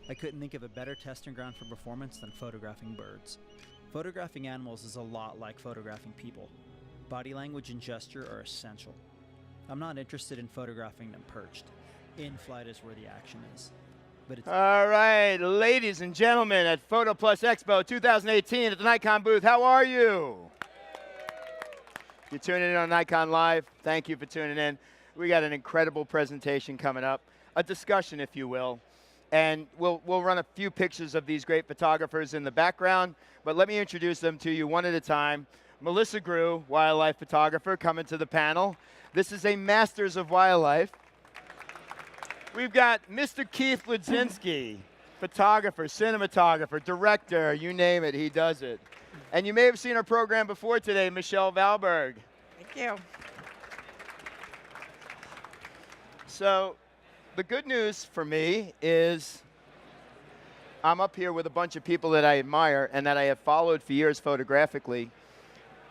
I couldn't think of a better testing ground for performance than photographing birds. Photographing animals is a lot like photographing people. Body language and gesture are essential. I'm not interested in photographing them perched. In flight is where the action is. But it's All right, ladies and gentlemen, at PhotoPlus Expo 2018 at the Nikon booth, how are you? You're tuning in on Nikon Live. Thank you for tuning in. We got an incredible presentation coming up, a discussion, if you will. And we'll run a few pictures of these great photographers in the background, but let me introduce them to you one at a time. Melissa Groo, wildlife photographer, coming to the panel. This is a Masters of Wildlife. We've got Mr. Keith Ladzinski, photographer, cinematographer, director, you name it, he does it. And you may have seen our program before today, Michelle Valberg. Thank you. So the good news for me is I'm up here with a bunch of people that I admire and that I have followed for years photographically,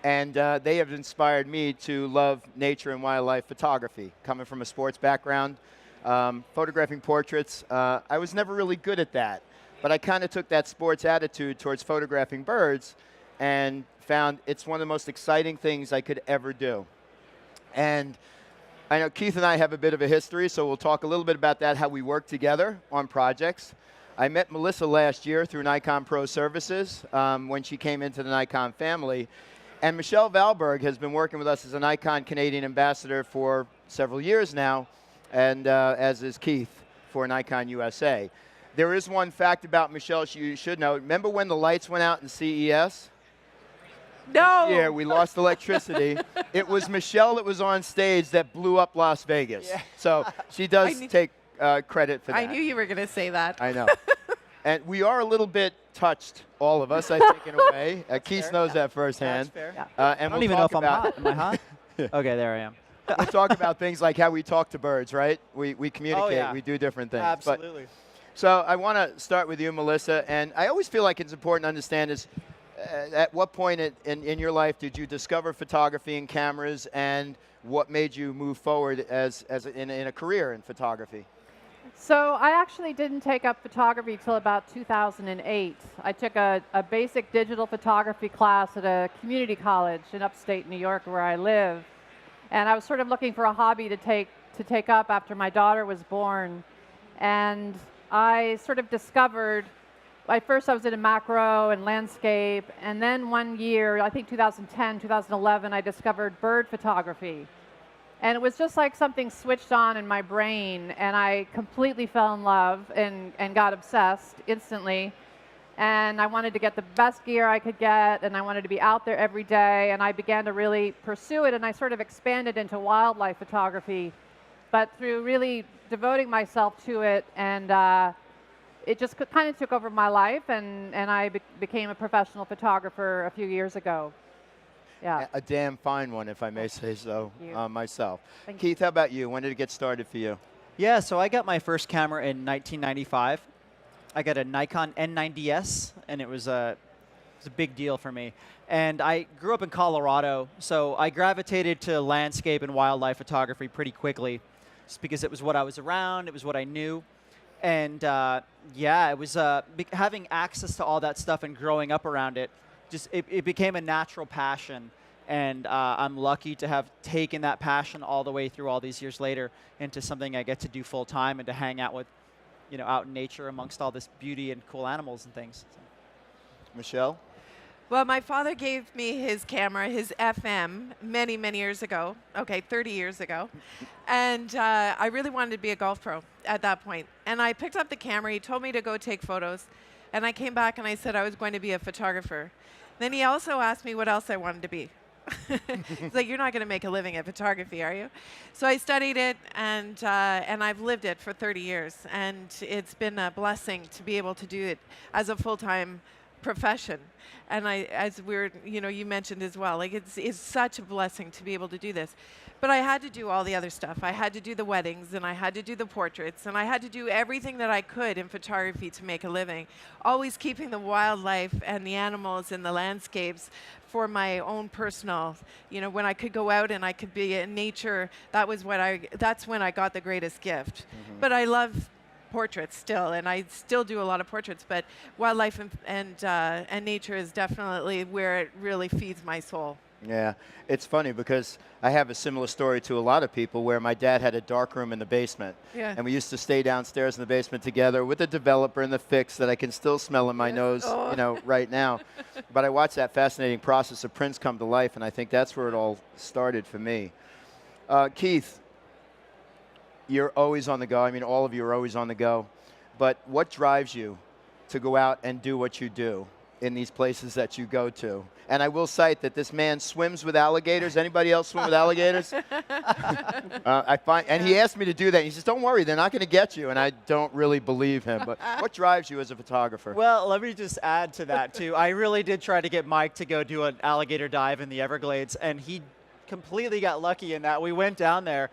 and they have inspired me to love nature and wildlife photography. Coming from a sports background, photographing portraits, I was never really good at that, but I kind of took that sports attitude towards photographing birds and found it's one of the most exciting things I could ever do. And I know Keith and I have a bit of a history, so we'll talk a little bit about that, how we work together on projects. I met Melissa last year through Nikon Pro Services when she came into the Nikon family. And Michelle Valberg has been working with us as a Nikon Canadian ambassador for several years now, and as is Keith for Nikon USA. There is one fact about Michelle you should know. Remember when the lights went out in CES? No. Yeah, we lost electricity. It was Michelle that was on stage that blew up Las Vegas. Yeah. So she does take credit for that. I knew you were going to say that. I know. And we are a little bit touched, all of us, I think, in a way. Keith knows that firsthand. That's fair. Yeah. And I don't even know if I'm hot. Am I hot? Okay, there I am. We'll talk about things like how we talk to birds, right? We communicate, yeah. we do different things. Absolutely. But, so I want to start with you, Melissa, and I always feel like it's important to understand is at what point in your life did you discover photography and cameras, and what made you move forward in a career in photography? So I actually didn't take up photography till about 2008. I took a basic digital photography class at a community college in upstate New York where I live. And I was sort of looking for a hobby to take up after my daughter was born. And I sort of discovered, at first I was into macro and landscape, and then one year, I think 2010, 2011, I discovered bird photography. And it was just like something switched on in my brain, and I completely fell in love and got obsessed instantly. And I wanted to get the best gear I could get, and I wanted to be out there every day, and I began to really pursue it, and I sort of expanded into wildlife photography. But through really devoting myself to it, and it just kind of took over my life, and I became a professional photographer a few years ago. Yeah. A damn fine one, if I may say so myself. Thank Keith, how about you? When did it get started for you? Yeah, so I got my first camera in 1995. I got a Nikon N90S, and it was a big deal for me. And I grew up in Colorado, so I gravitated to landscape and wildlife photography pretty quickly, just because it was what I was around, it was what I knew. And yeah, it was having access to all that stuff and growing up around it, it became a natural passion. And I'm lucky to have taken that passion all the way through all these years later into something I get to do full time and to hang out with, out in nature amongst all this beauty and cool animals and things. So. Michelle? Well, my father gave me his camera, his FM, many, many years ago. Okay, 30 years ago. And I really wanted to be a golf pro at that point. And I picked up the camera. He told me to go take photos. And I came back and I said I was going to be a photographer. Then he also asked me what else I wanted to be. He's like, you're not going to make a living at photography, are you? So I studied it, and I've lived it for 30 years. And it's been a blessing to be able to do it as a full-time profession. And as you mentioned as well, like it's such a blessing to be able to do this. But I had to do all the other stuff. I had to do the weddings, and I had to do the portraits, and I had to do everything that I could in photography to make a living, always keeping the wildlife and the animals and the landscapes for my own personal, when I could go out and I could be in nature, that's when I got the greatest gift. Mm-hmm. But I love portraits still, and I still do a lot of portraits, but wildlife and nature is definitely where it really feeds my soul. Yeah, it's funny because I have a similar story to a lot of people where my dad had a dark room in the basement. Yeah. And we used to stay downstairs in the basement together with the developer and the fix that I can still smell in my nose, Oh. you know, right now. But I watched that fascinating process of prints come to life, and I think that's where it all started for me. Keith, you're always on the go. I mean, all of you are always on the go. But what drives you to go out and do what you do in these places that you go to? And I will cite that this man swims with alligators. Anybody else swim with alligators? And he asked me to do that. He says, don't worry, they're not going to get you. And I don't really believe him. But what drives you as a photographer? Well, let me just add to that, too. I really did try to get Mike to go do an alligator dive in the Everglades, and he completely got lucky in that. We went down there,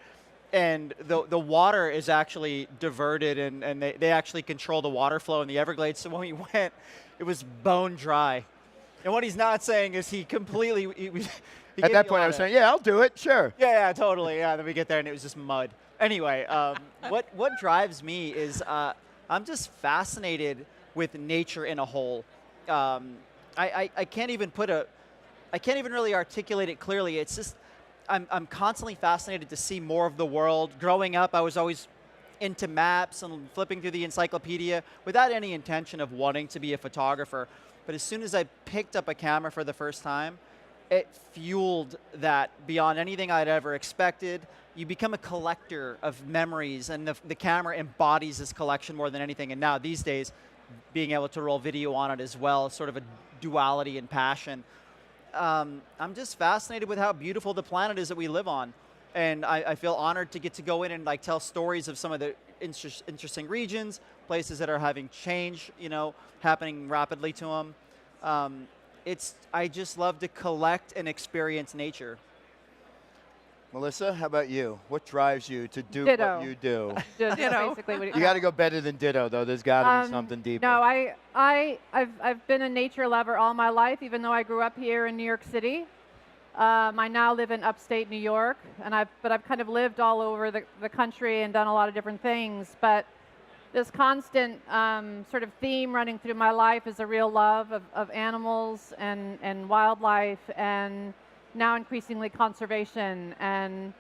and the water is actually diverted, and they actually control the water flow in the Everglades. So when we went, it was bone dry. And what he's not saying is he completely he At that point, I was saying, yeah, I'll do it, sure. yeah, totally. Yeah, then we get there and it was just mud. Anyway, what drives me is I'm just fascinated with nature in a whole. I can't even I can't even really articulate it clearly. It's just I'm constantly fascinated to see more of the world. Growing up, I was always into maps and flipping through the encyclopedia without any intention of wanting to be a photographer. But as soon as I picked up a camera for the first time, it fueled that beyond anything I'd ever expected. You become a collector of memories, and the camera embodies this collection more than anything. And now these days, being able to roll video on it as well, is sort of a duality and passion. I'm just fascinated with how beautiful the planet is that we live on. And I feel honored to get to go in and like tell stories of some of the interesting regions, places that are having change, you know, happening rapidly to them. I just love to collect and experience nature. Melissa, how about you? What drives you to do Ditto. what you do? Ditto. Basically what it, You got to go better than ditto, though. There's got to be something deeper. No, I've been a nature lover all my life, even though I grew up here in New York City. I now live in upstate New York, but I've kind of lived all over the country and done a lot of different things. But this constant sort of theme running through my life is a real love of animals and wildlife, and now increasingly conservation. And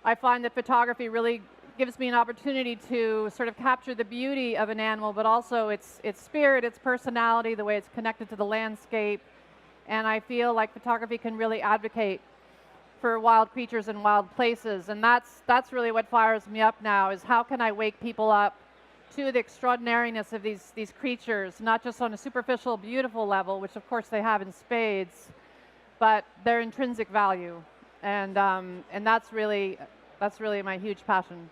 I find that photography really gives me an opportunity to sort of capture the beauty of an animal, but also its spirit, its personality, the way it's connected to the landscape. And I feel like photography can really advocate for wild creatures and wild places. And that's really what fires me up now, is how can I wake people up to the extraordinariness of these creatures, not just on a superficial, beautiful level, which of course they have in spades, but their intrinsic value. And that's really my huge passion.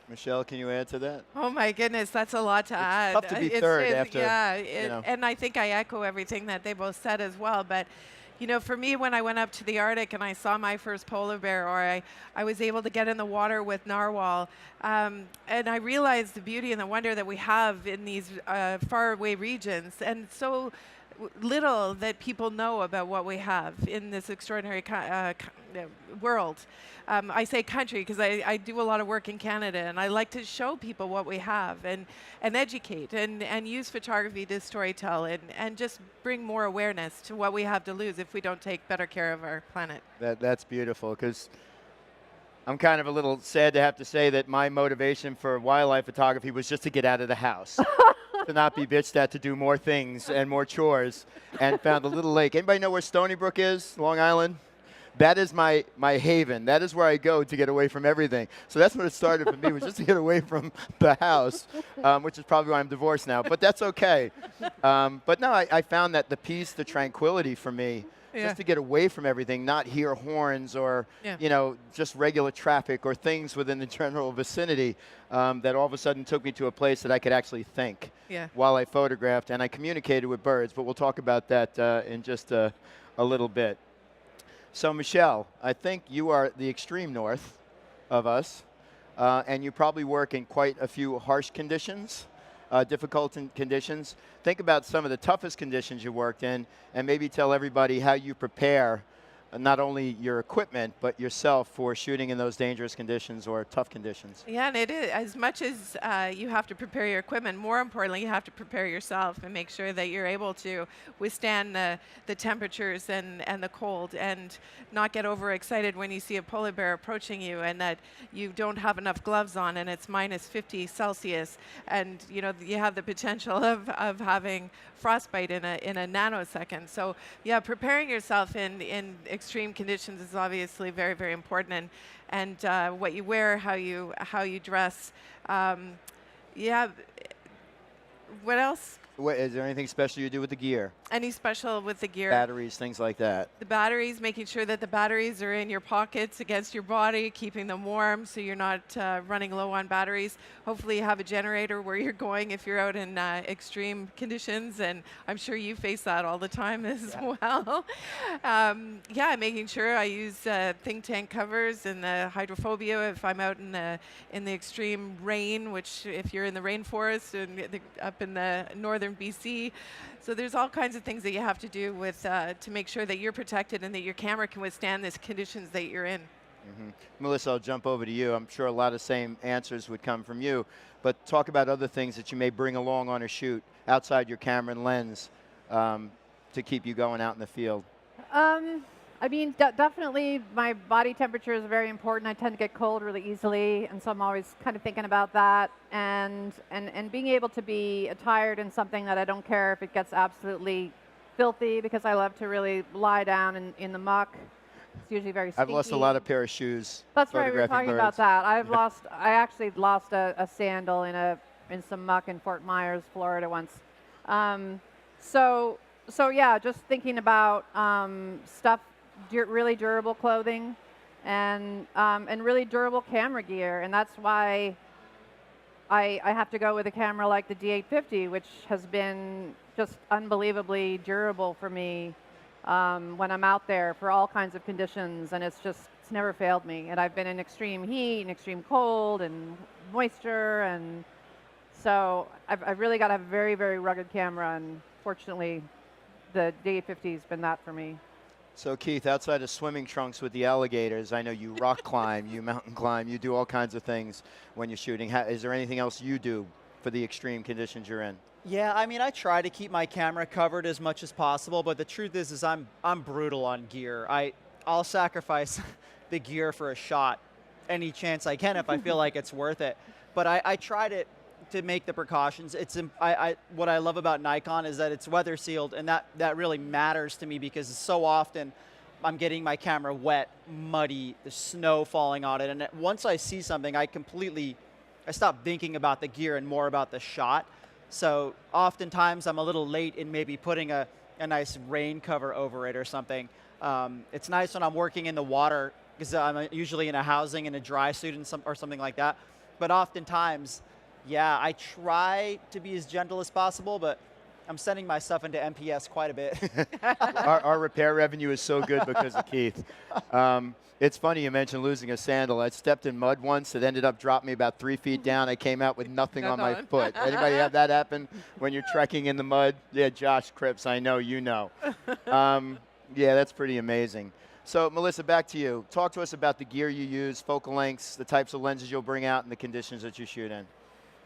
Michelle, can you add to that? Oh my goodness, that's a lot to add. Tough to be third after, yeah, you know. And I think I echo everything that they both said as well. But you know, for me, when I went up to the Arctic and I saw my first polar bear, or I was able to get in the water with narwhal, and I realized the beauty and the wonder that we have in these faraway regions, and so little that people know about what we have in this extraordinary world. I say country because I do a lot of work in Canada, and I like to show people what we have and educate and use photography to storytell and just bring more awareness to what we have to lose if we don't take better care of our planet. That's beautiful, because I'm kind of a little sad to have to say that my motivation for wildlife photography was just to get out of the house. To not be bitched at, to do more things and more chores, and found a little lake. Anybody know where Stony Brook is, Long Island? That is my haven. That is where I go to get away from everything. So that's what it started for me, was just to get away from the house, which is probably why I'm divorced now. But that's okay. But no, I found that the peace, the tranquility for me, just to get away from everything, not hear horns or you know, just regular traffic or things within the general vicinity, that all of a sudden took me to a place that I could actually think while I photographed, and I communicated with birds. But we'll talk about that in just a little bit. So Michelle, I think you are the extreme north of us, and you probably work in quite a few harsh conditions, difficult conditions. Think about some of the toughest conditions you worked in, and maybe tell everybody how you prepare not only your equipment, but yourself for shooting in those dangerous conditions or tough conditions. Yeah, and it is, as much as you have to prepare your equipment, more importantly, you have to prepare yourself and make sure that you're able to withstand the temperatures and the cold, and not get overexcited when you see a polar bear approaching you and that you don't have enough gloves on and it's minus 50 Celsius, and you know you have the potential of having frostbite in a nanosecond. So yeah, preparing yourself in extreme conditions is obviously very, very important, and what you wear, how you dress. Yeah. What else? Is there anything special you do with the gear? Any special with the gear? Batteries, things like that. The batteries, making sure that the batteries are in your pockets against your body, keeping them warm so you're not running low on batteries. Hopefully you have a generator where you're going if you're out in extreme conditions, and I'm sure you face that all the time as well. Yeah, making sure I use think tank covers and the hydrophobia if I'm out in the extreme rain, which if you're in the rainforest and up in the northern BC. So there's all kinds of things that you have to do with to make sure that you're protected and that your camera can withstand the conditions that you're in. Melissa, I'll jump over to you. I'm sure a lot of same answers would come from you, but talk about other things that you may bring along on a shoot outside your camera and lens to keep you going out in the field. I mean, definitely my body temperature is very important. I tend to get cold really easily, and so I'm always kind of thinking about that. And being able to be attired in something that I don't care if it gets absolutely filthy, because I love to really lie down in the muck. It's usually very stinky. I've lost a lot of pair of shoes. That's right, we were talking about that. I actually lost a sandal in some muck in Fort Myers, Florida once. So yeah, just thinking about stuff, really durable clothing, and really durable camera gear, and that's why I have to go with a camera like the D850, which has been just unbelievably durable for me when I'm out there for all kinds of conditions, and it's never failed me. And I've been in extreme heat and extreme cold and moisture, and so I've really got a very, very rugged camera, and fortunately the D850 has been that for me. So Keith, outside of swimming trunks with the alligators, I know you rock climb, you mountain climb, you do all kinds of things when you're shooting. Is there anything else you do for the extreme conditions you're in? Yeah, I mean, I try to keep my camera covered as much as possible, but the truth is I'm brutal on gear. I'll sacrifice the gear for a shot any chance I can if I feel like it's worth it. But I try to make the precautions. What I love about Nikon is that it's weather sealed, and that really matters to me, because so often I'm getting my camera wet, muddy, the snow falling on it, and once I see something, I stop thinking about the gear and more about the shot. So oftentimes I'm a little late in maybe putting a nice rain cover over it or something. It's nice when I'm working in the water, because I'm usually in a housing in a dry suit or something like that. But oftentimes, yeah, I try to be as gentle as possible, but I'm sending my stuff into MPS quite a bit. Our repair revenue is so good because of Keith. It's funny you mentioned losing a sandal. I stepped in mud once. It ended up dropping me about 3 feet down. I came out with nothing on my foot. Anybody have that happen when you're trekking in the mud? Yeah, Josh Cripps, I know you know. Yeah, that's pretty amazing. So Melissa, back to you. Talk to us about the gear you use, focal lengths, the types of lenses you'll bring out, and the conditions that you shoot in.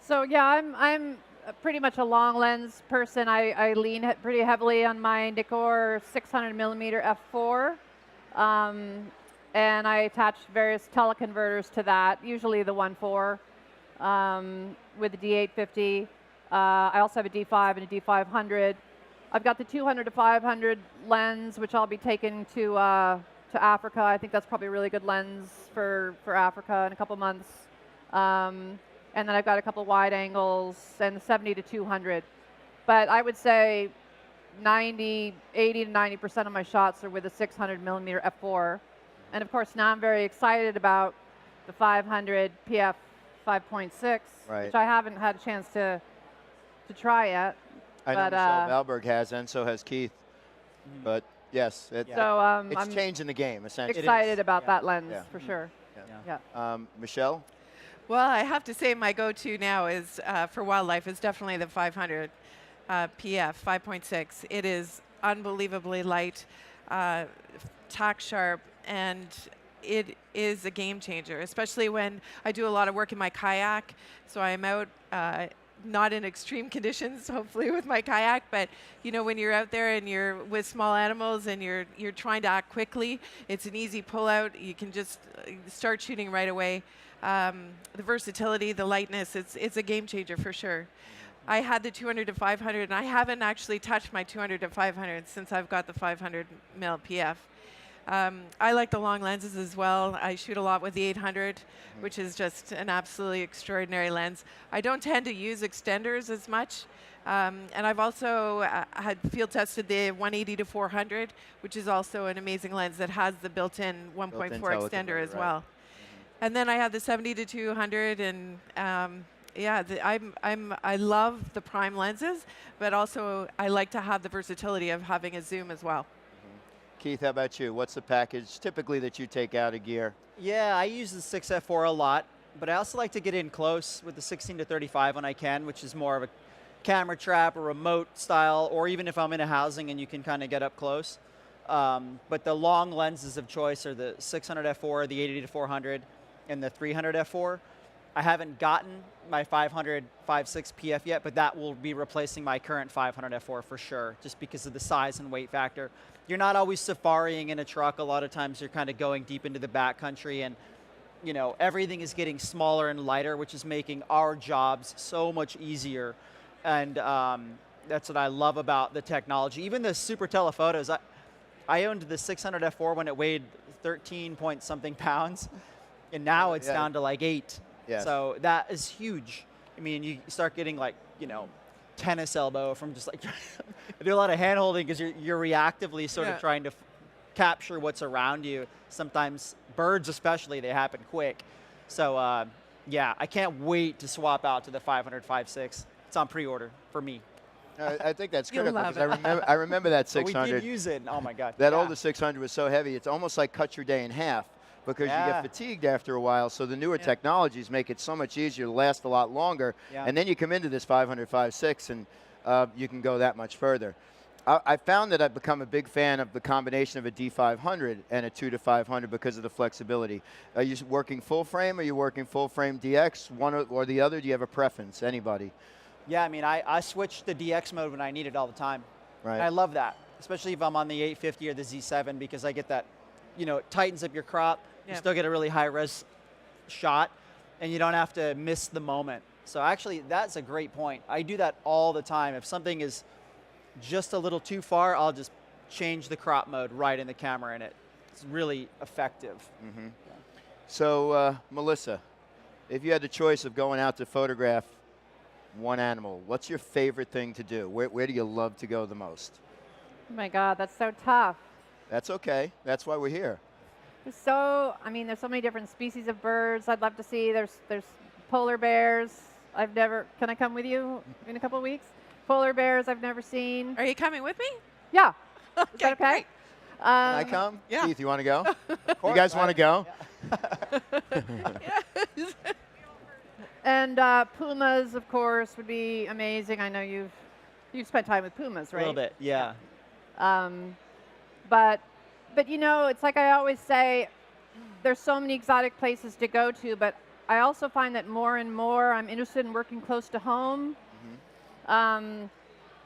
So yeah, I'm pretty much a long lens person. I lean pretty heavily on my Nikon 600 millimeter f4, and I attach various teleconverters to that, usually the 1.4 with the D850. I also have a D5 and a D500. I've got the 200 to 500 lens, which I'll be taking to Africa. I think that's probably a really good lens for Africa in a couple months. And then I've got a couple wide angles and the 70 to 200. But I would say 80 to 90% of my shots are with a 600 millimeter f4. And of course, now I'm very excited about the 500 PF 5.6, right, which I haven't had a chance to try yet. I know Michelle Valberg has, and so has Keith. But yes, it's I'm changing the game, essentially. Excited about that lens, for sure. Michelle? Well, I have to say my go-to now is for wildlife is definitely the 500 PF 5.6. It is unbelievably light. tack sharp, and it is a game changer, especially when I do a lot of work in my kayak. So I'm out, not in extreme conditions, hopefully, with my kayak, but you know, when you're out there and you're with small animals and you're trying to act quickly, it's an easy pull out. You can just start shooting right away. The versatility, the lightness, it's a game changer for sure. I had the 200 to 500, and I haven't actually touched my 200 to 500 since I've got the 500 mil PF. I like the long lenses as well. I shoot a lot with the 800, which is just an absolutely extraordinary lens. I don't tend to use extenders as much. And I've also had field tested the 180 to 400, which is also an amazing lens that has the built-in 1.4 extender as well. And then I have the 70 to 200, and yeah, I love the prime lenses, but also I like to have the versatility of having a zoom as well. Keith, how about you? What's the package typically that you take out of gear? Yeah, I use the 6F4 a lot, but I also like to get in close with the 16 to 35 when I can, which is more of a camera trap or remote style, or even if I'm in a housing and you can kind of get up close. But the long lenses of choice are the 600 f4, the 80 to 400, and the 300 f4. I haven't gotten my 500 5.6 PF yet, but that will be replacing my current 500 f4 for sure, just because of the size and weight factor. You're not always safaring in a truck. A lot of times you're kind of going deep into the backcountry, and you know, everything is getting smaller and lighter, which is making our jobs so much easier. And that's what I love about the technology. Even the super telephotos. I owned the 600 f4 when it weighed 13 point something pounds, and now it's down to like 8. Yes. So that is huge. I mean, you start getting like, you know, tennis elbow from just like, I do a lot of hand holding because you're reactively sort of trying to capture what's around you. Sometimes birds especially, they happen quick. So yeah, I can't wait to swap out to the 500 5.6. It's on pre-order for me. I think that's You'll critical love because I remember that 600. We did use it. Oh my God. That older 600 was so heavy, it's almost like cut your day in half because you get fatigued after a while. So the newer technologies make it so much easier to last a lot longer. And then you come into this 500 5.6 and you can go that much further. I found that I've become a big fan of the combination of a D500 and a 2 to 500 because of the flexibility. Are you working full frame? Are you working full frame DX? One or the other? Do you have a preference? Anybody? Yeah, I mean, I switch to DX mode when I need it all the time. Right. And I love that, especially if I'm on the 850 or the Z7, because I get that, you know, it tightens up your crop. You still get a really high-res shot, and you don't have to miss the moment. So actually, that's a great point. I do that all the time. If something is just a little too far, I'll just change the crop mode right in the camera, and it's really effective. So, Melissa, if you had the choice of going out to photograph one animal, what's your favorite thing to do? Where do you love to go the most? Oh my God, that's so tough. That's okay. That's why we're here. So, I mean, there's so many different species of birds I'd love to see. There's polar bears. Can I come with you in a couple of weeks? Polar bears I've never seen. Are you coming with me? Yeah. Is Okay, that okay? Can I come? Yeah. Keith, you want to go? You guys want to go? And pumas, of course, would be amazing. I know you've spent time with pumas, right? A little bit, yeah. But you know, it's like I always say, there's so many exotic places to go to, but I also find that more and more I'm interested in working close to home.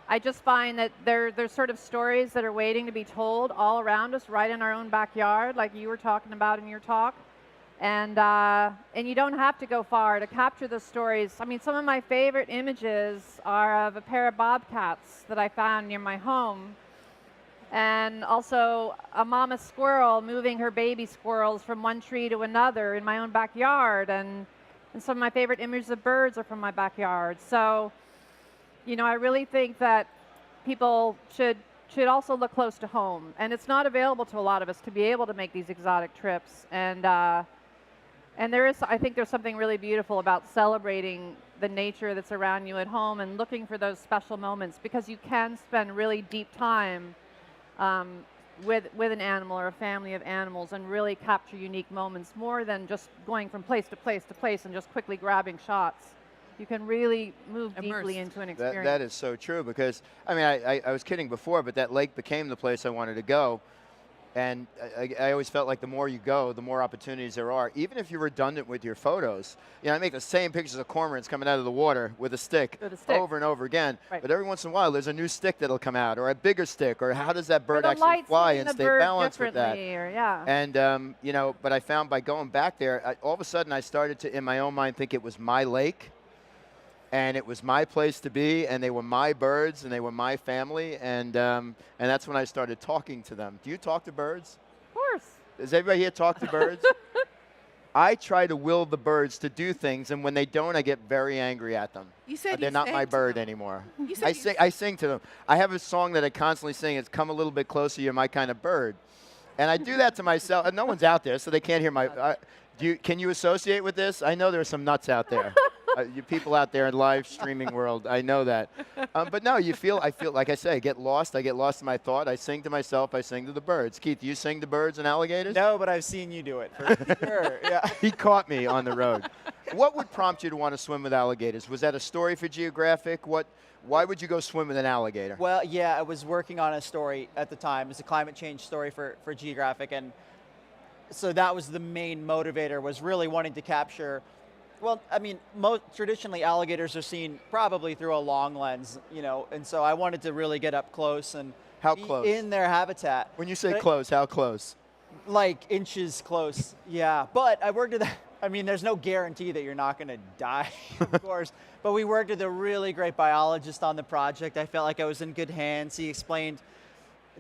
I just find that there's sort of stories that are waiting to be told all around us, right in our own backyard, like you were talking about in your talk. And you don't have to go far to capture those stories. I mean, some of my favorite images are of a pair of bobcats that I found near my home. And also a mama squirrel moving her baby squirrels from one tree to another in my own backyard. And some of my favorite images of birds are from my backyard. So, you know, I really think that people should also look close to home. And it's not available to a lot of us to be able to make these exotic trips. And I think there's something really beautiful about celebrating the nature that's around you at home and looking for those special moments, because you can spend really deep time with an animal or a family of animals and really capture unique moments more than just going from place to place to place and just quickly grabbing shots. You can really move deeply into an experience. That is so true, because, I mean, I was kidding before, but that lake became the place I wanted to go. And I always felt like the more you go, the more opportunities there are. Even if you're redundant with your photos. You know, I make the same pictures of cormorants coming out of the water with a stick, over and over again. Right. But every once in a while, there's a new stick that'll come out, or a bigger stick, or how does that bird the actually light's fly hitting and the stay bird balanced with that? differently, or, yeah. And, you know, but I found by going back there, all of a sudden I started to, in my own mind, think it was my lake. And it was my place to be, and they were my birds, and they were my family, and that's when I started talking to them. Do you talk to birds? Of course. Does everybody here talk to birds? I try to will the birds to do things, and when they don't, I get very angry at them. You said They're you not my sang to bird them. anymore. You said I sing to them. I have a song that I constantly sing. It's "Come a Little Bit Closer, You're My Kind of Bird," and I do that to myself. And no one's out there, so they can't hear my. Can you associate with this? I know there are some nuts out there. You people out there in live streaming world, I know that. But no, I feel like I say, I get lost in my thought. I sing to myself, I sing to the birds. Keith, do you sing to birds and alligators? No, but I've seen you do it. For sure. Yeah. He caught me on the road. What would prompt you to want to swim with alligators? Was that a story for Geographic? Why would you go swim with an alligator? Well, yeah, I was working on a story at the time. It was a climate change story for Geographic, and so that was the main motivator, was really wanting to capture. Well, I mean, traditionally alligators are seen probably through a long lens, you know, and so I wanted to really get up close and How be close? in their habitat. When you say close, how close? Like inches close, yeah. But I worked with, I mean, there's no guarantee that you're not going to die, of course. But we worked with a really great biologist on the project. I felt like I was in good hands. He explained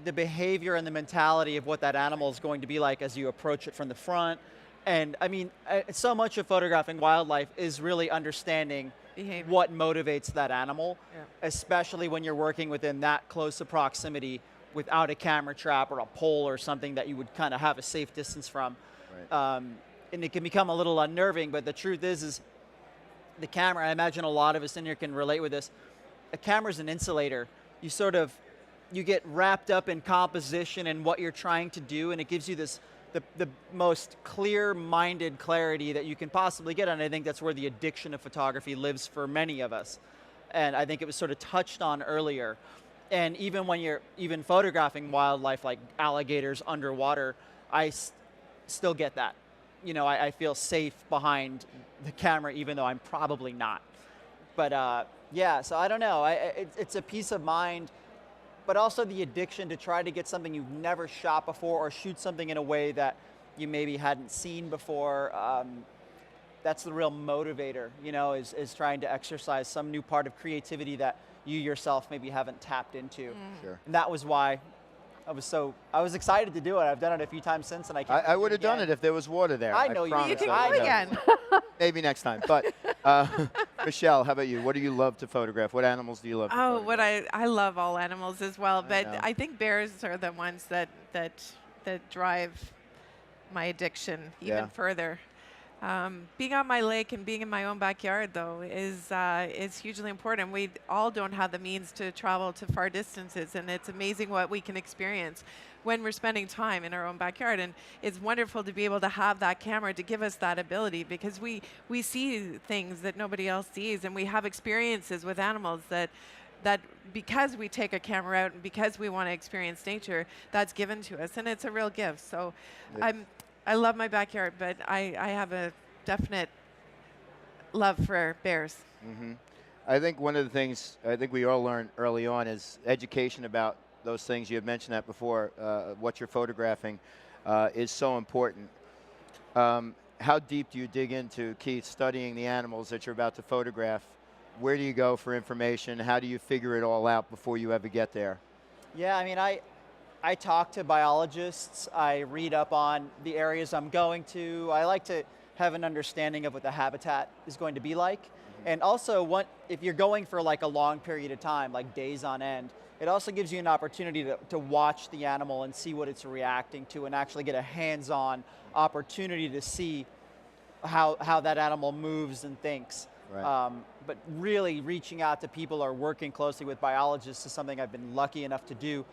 the behavior and the mentality of what that animal is going to be like as you approach it from the front. And I mean, so much of photographing wildlife is really understanding Behavior. what motivates that animal, Yeah. especially when you're working within that close a proximity without a camera trap or a pole or something that you would kind of have a safe distance from. Right. And it can become a little unnerving, but the truth is the camera, I imagine a lot of us in here can relate with this. A camera's an insulator. You get wrapped up in composition and what you're trying to do, and it gives you this the most clear-minded clarity that you can possibly get, and I think that's where the addiction of photography lives for many of us. And I think it was sort of touched on earlier. And even when you're even photographing wildlife like alligators underwater, I still get that. You know, I feel safe behind the camera, even though I'm probably not. But yeah, so I don't know. It's a peace of mind, but also the addiction to try to get something you've never shot before or shoot something in a way that you maybe hadn't seen before. That's the real motivator, you know, is trying to exercise some new part of creativity that you yourself maybe haven't tapped into. Sure. And that was why I was excited to do it. I've done it a few times since, and I can't. I would have done it if there was water there. I know you promise You can I go would have. again. Maybe next time. But Michelle, how about you? What do you love to photograph? What animals do you love to Oh, photograph? I love all animals as well, but know. I think bears are the ones that drive my addiction even Yeah. further. Being on my lake and being in my own backyard, though, is hugely important. We all don't have the means to travel to far distances, and it's amazing what we can experience when we're spending time in our own backyard. And it's wonderful to be able to have that camera to give us that ability, because we see things that nobody else sees, and we have experiences with animals that because we take a camera out and because we want to experience nature, that's given to us, and it's a real gift. So I love my backyard, but I have a definite love for bears. I think one of the things I think we all learned early on is education about those things. You had mentioned that before. What you're photographing is so important. How deep do you dig into, Keith, studying the animals that you're about to photograph? Where do you go for information? How do you figure it all out before you ever get there? Yeah, I mean, I talk to biologists. I read up on the areas I'm going to. I like to have an understanding of what the habitat is going to be like. And also, if you're going for like a long period of time, like days on end, it also gives you an opportunity to watch the animal and see what it's reacting to, and actually get a hands-on opportunity to see how that animal moves and thinks. Right. But really reaching out to people or working closely with biologists is something I've been lucky enough to do.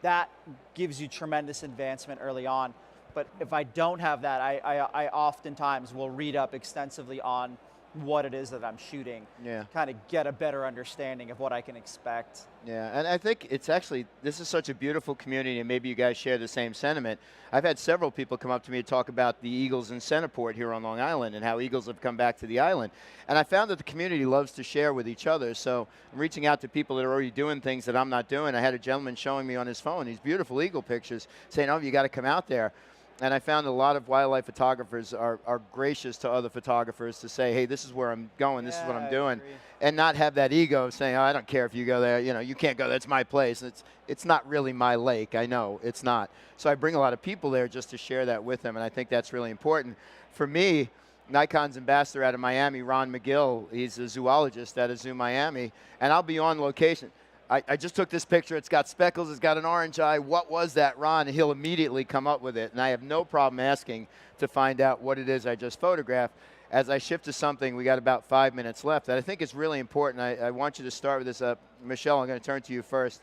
That gives you tremendous advancement early on. But if I don't have that, I oftentimes will read up extensively on what it is that I'm shooting. Yeah. Kind of get a better understanding of what I can expect. Yeah, and I think it's actually, this is such a beautiful community, and maybe you guys share the same sentiment. I've had several people come up to me to talk about the Eagles in Centerport here on Long Island and how Eagles have come back to the island. And I found that the community loves to share with each other, so I'm reaching out to people that are already doing things that I'm not doing. I had a gentleman showing me on his phone these beautiful eagle pictures, saying, oh, you got to come out there. And I found a lot of wildlife photographers are gracious to other photographers to say, hey, this is where I'm going, this is what I'm doing. And not have that ego saying, oh, I don't care if you go there, you know, you can't go, that's my place. It's not really my lake, I know, it's not. So I bring a lot of people there just to share that with them, and I think that's really important. For me, Nikon's ambassador out of Miami, Ron McGill, he's a zoologist at a zoo Miami, and I'll be on location. I just took this picture, it's got speckles, it's got an orange eye, what was that, Ron? And he'll immediately come up with it, and I have no problem asking to find out what it is I just photographed. As I shift to something, we got about 5 minutes left, that I think is really important. I want you to start with this. Michelle, I'm going to turn to you first.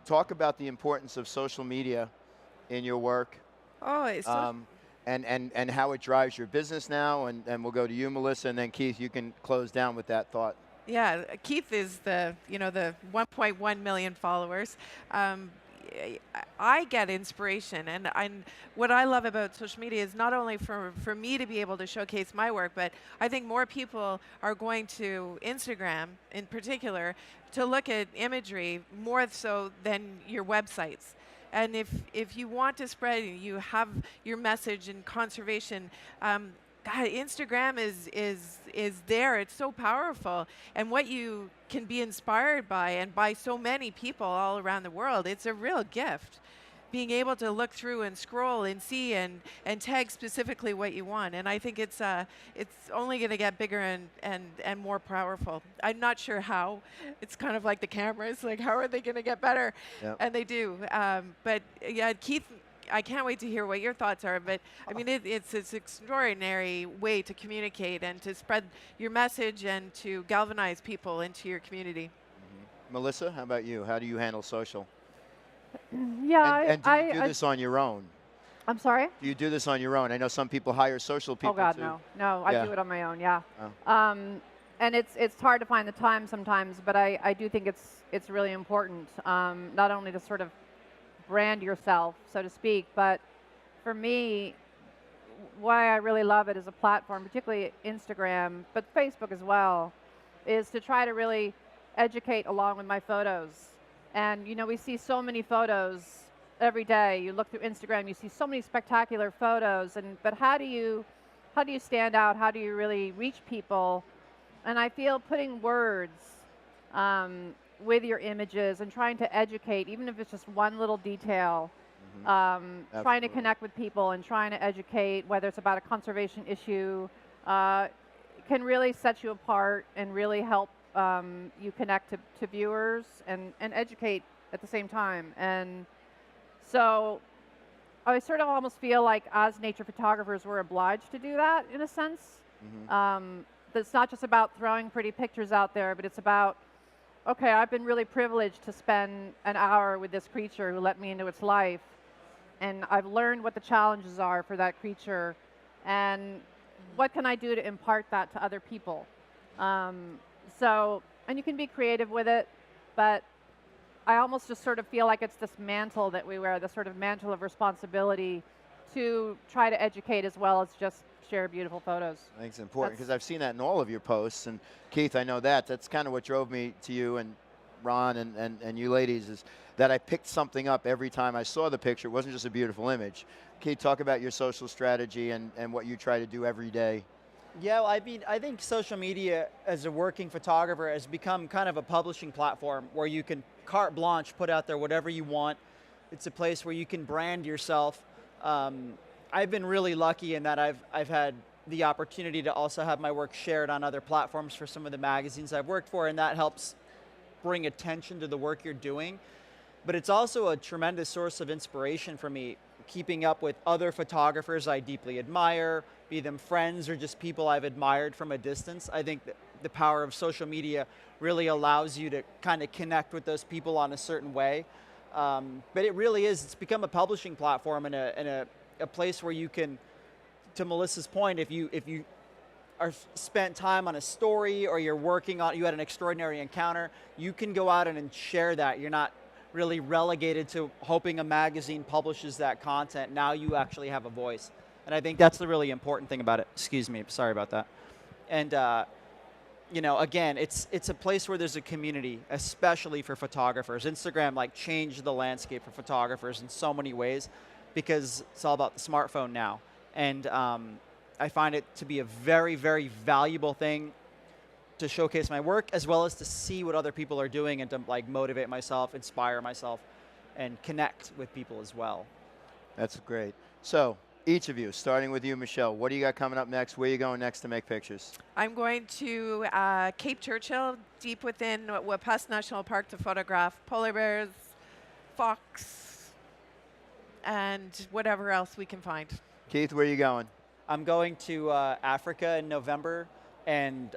Talk about the importance of social media in your work. Oh, it's and how it drives your business now, and we'll go to you, Melissa, and then Keith, you can close down with that thought. Yeah, Keith is the 1.1 million followers. I get inspiration, and what I love about social media is not only for me to be able to showcase my work, but I think more people are going to Instagram in particular to look at imagery more so than your websites. And if you want to spread, you have your message in conservation, God, Instagram is there. It's so powerful. And what you can be inspired by, and by so many people all around the world, it's a real gift. Being able to look through and scroll and see and tag specifically what you want. And I think it's only going to get bigger and more powerful. I'm not sure how. It's kind of like the cameras. Like, how are they going to get better? Yep. And they do. But yeah, Keith, I can't wait to hear what your thoughts are, but I mean, it's an extraordinary way to communicate and to spread your message and to galvanize people into your community. Mm-hmm. Melissa, how about you? How do you handle social? Yeah, and do you do this on your own? I'm sorry? Do you do this on your own? I know some people hire social people. Oh God, too. no. No, I do it on my own, yeah. Oh. And it's hard to find the time sometimes, but I do think it's really important, not only to sort of brand yourself, so to speak, but for me, why I really love it as a platform, particularly Instagram, but Facebook as well, is to try to really educate along with my photos. And you know, we see so many photos every day. You look through Instagram, you see so many spectacular photos, but how do you stand out? How do you really reach people? And I feel putting words with your images and trying to educate, even if it's just one little detail, trying to connect with people and trying to educate, whether it's about a conservation issue, can really set you apart and really help you connect to viewers and educate at the same time. And so I sort of almost feel like as nature photographers, we're obliged to do that in a sense. It's not just about throwing pretty pictures out there, but it's about, okay, I've been really privileged to spend an hour with this creature who let me into its life, and I've learned what the challenges are for that creature, and what can I do to impart that to other people? And you can be creative with it, but I almost just sort of feel like it's this mantle that we wear, this sort of mantle of responsibility to try to educate as well as just share beautiful photos. I think it's important because I've seen that in all of your posts, and Keith, I know that's kind of what drove me to you and Ron and you ladies, is that I picked something up every time I saw the picture. It wasn't just a beautiful image. Keith, talk about your social strategy and what you try to do every day. Yeah, well, I mean, I think social media as a working photographer has become kind of a publishing platform where you can carte blanche put out there whatever you want. It's a place where you can brand yourself. I've been really lucky in that I've had the opportunity to also have my work shared on other platforms for some of the magazines I've worked for, and that helps bring attention to the work you're doing. But it's also a tremendous source of inspiration for me, keeping up with other photographers I deeply admire, be them friends or just people I've admired from a distance. I think that the power of social media really allows you to kind of connect with those people on a certain way. But it really is, it's become a publishing platform and a place where you can, to Melissa's point, if you spent time on a story, or you had an extraordinary encounter, you can go out and share that. You're not really relegated to hoping a magazine publishes that content. Now you actually have a voice. And I think that's the really important thing about it. Excuse me, sorry about that. And again, it's a place where there's a community, especially for photographers. Instagram changed the landscape for photographers in so many ways, because it's all about the smartphone now. And I find it to be a very, very valuable thing to showcase my work, as well as to see what other people are doing and to motivate myself, inspire myself, and connect with people as well. That's great. So, each of you, starting with you, Michelle, what do you got coming up next? Where are you going next to make pictures? I'm going to Cape Churchill, deep within Wapas National Park, to photograph polar bears, fox, and whatever else we can find. Keith, where are you going? I'm going to Africa in November, and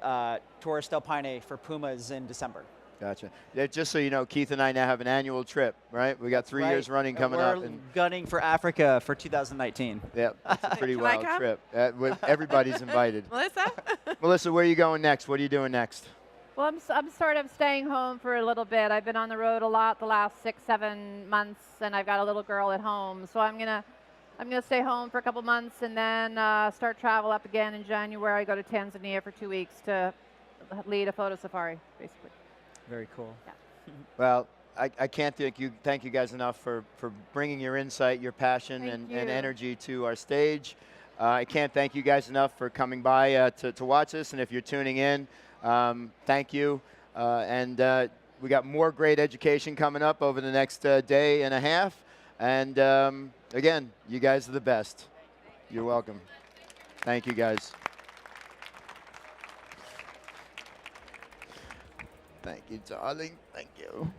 Torres del Paine for pumas in December. Gotcha. Yeah, just so you know, Keith and I now have an annual trip, right? We got 3 years running coming up. We're gunning for Africa for 2019. Yeah, it's a pretty Can I wild come? trip. Everybody's invited. Melissa? Melissa, where are you going next? What are you doing next? Well, I'm sort of staying home for a little bit. I've been on the road a lot the last 6-7 months, and I've got a little girl at home. So I'm gonna stay home for a couple months, and then start travel up again in January. I go to Tanzania for 2 weeks to lead a photo safari, basically. Very cool. Yeah. Well, I can't thank you guys enough for bringing your insight, your passion, and energy to our stage. I can't thank you guys enough for coming by to watch this, and if you're tuning in, thank you. We got more great education coming up over the next day and a half. And again, you guys are the best. You're welcome. Thank you, guys. Thank you, darling. Thank you.